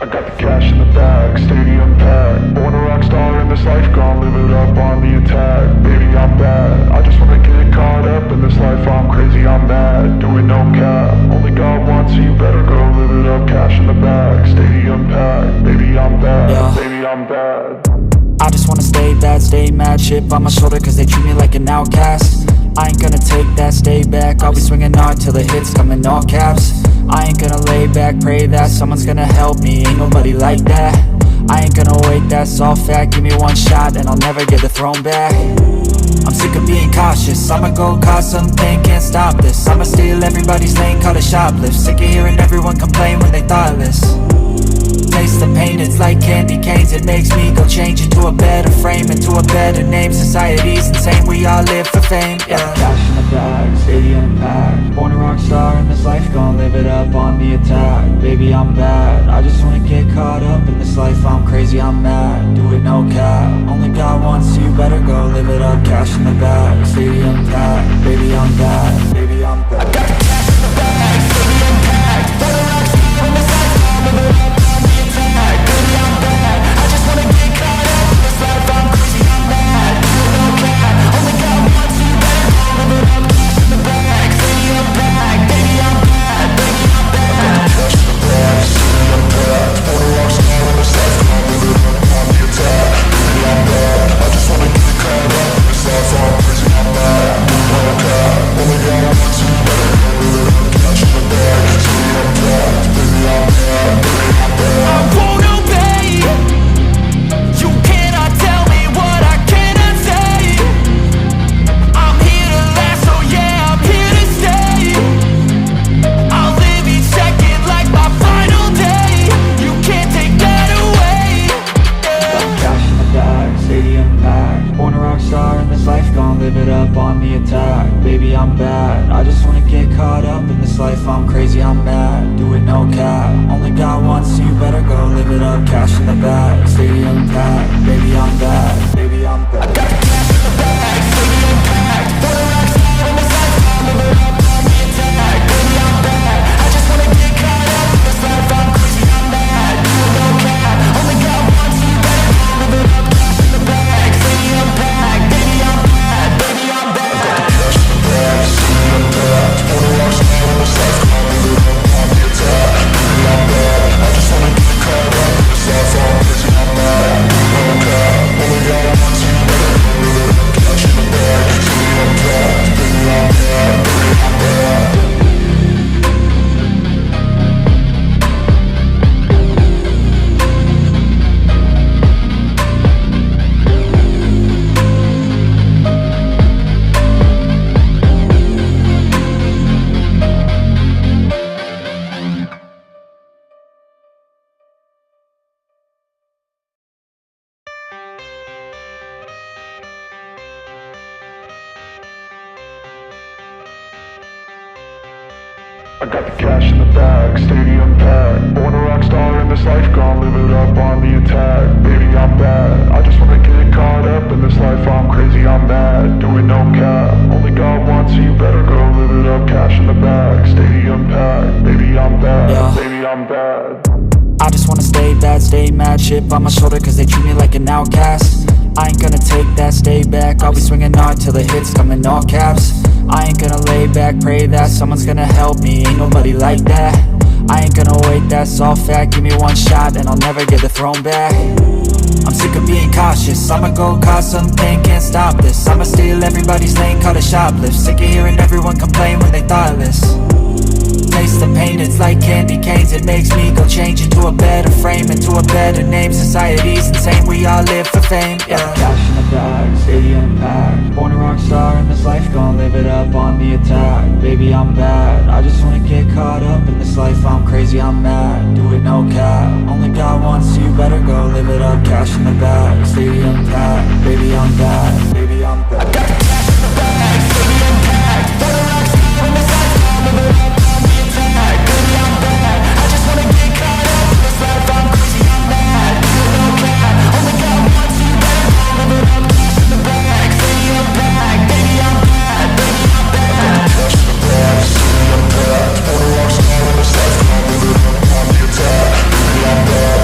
I got the cash in the bag, stadium packed. Born a rock star in this life, gon' live it up on the attack. Baby, I'm bad, I just wanna get caught up in this life. I'm crazy, I'm mad, doing no cap. Only God wants, so you better go live it up. Cash in the bag, stadium packed. Baby, I'm bad, Yeah. baby, I'm bad. I just wanna stay bad, stay mad. Chip on my shoulder cause they treat me like an outcast. I ain't gonna take that, stay back. I'll be swinging hard till the hits come in all caps. I ain't gonna lay back, pray that someone's gonna help me. Ain't nobody like that. I ain't gonna wait, that's all fact. Give me one shot and I'll never get the throne back. I'm sick of being cautious, I'ma go cause something, can't stop this. I'ma steal everybody's lane, call it shoplift. Sick of hearing everyone complain when they thoughtless. Taste the pain, it's like candy canes. It makes me go change into a better frame, into a better name. Society's insane, we all live for fame, yeah. Cash in the bag, stadium packed. Born a rock star in this life, gon' live it up on the attack. Baby, I'm bad, I just wanna get caught up in this life. I'm crazy, I'm mad, do it no cap. Only God wants, so you better go live it up. Cash in the bag, stadium packed. Baby, I'm bad, baby, I'm bad. I got the cash in the bag, stadium packed. Born a rock star in this life, gon' live it up. I'm crazy, I'm mad, do it no cap. Only God wants, so you better go live it up. Cash in the bag, stadium packed. Baby, I'm bad, baby, I'm bad. I got the cash in the bag, stadium packed. Born a rock star in this life, gon' live it up on the attack. Baby, I'm bad, I just wanna get caught up in this life. I'm crazy, I'm mad, do it no cap. Only God wants, so you better go live it up. Cash in the bag, stadium packed. Baby, I'm bad, baby, I'm bad. I got the cash in the bag, stadium packed. Born a rock star in this life. I got the cash in the bag, stadium packed. Born a rock star in this life, gon' live it up on the attack. Baby, I'm bad, I just wanna get caught up in this life. I'm crazy, I'm mad, doing no cap. Only God wants, so you better go live it up. Cash in the bag, stadium packed. Baby, I'm bad, yeah. Baby, I'm bad. I just wanna stay bad, stay mad. Chip on my shoulder cause they treat me like an outcast. I ain't gonna take that, stay back. I'll be swinging hard till the hits come in all caps. I ain't gonna lay back, pray that someone's gonna help me. Ain't nobody like that. I ain't gonna wait, that's all fact. Give me one shot and I'll never get the throne back. I'm sick of being cautious, I'ma go cause something, can't stop this. I'ma steal everybody's lane, call it shoplift. Sick of hearing everyone complain when they thoughtless. Taste the pain, it's like candy canes. It makes me go change into a better frame, into a better name. Society's insane, we all live for fame, yeah. Cash in the bag, stadium packed. Born a rock star in this life, gon' live it up on the attack. Baby, I'm bad, I just wanna get caught up in this life. I'm crazy, I'm mad, do it no cap. Only God wants, so you better go live it up. Cash in the bag, stadium packed. Baby, I'm bad, baby, I'm bad. I got the cash in the bag, stadium packed. Born a rock star in this life, gon' live it up. Baby, I'm bad, I just wanna get caught up in this life. I'm crazy, I'm mad, do it no cap. Only God wants, so you better go live it up. Cash in the bag, stadium packed. Baby, I'm bad, baby, I'm bad. I got the cash in the bag, stadium packed. Born a rock star in this life, gon' live it up on the attack. Baby, I'm bad.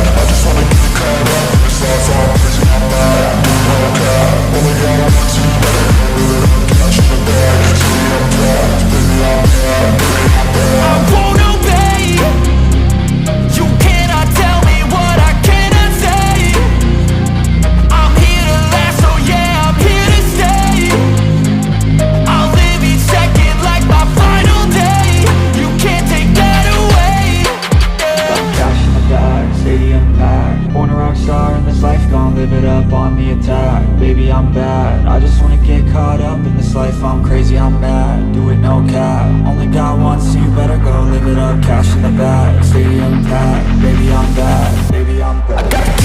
life, I'm crazy, I'm mad. Do it no cap, only got one, so you better go live it up. Cash in the bag, stadium packed. Baby, I'm bad, baby, I'm bad.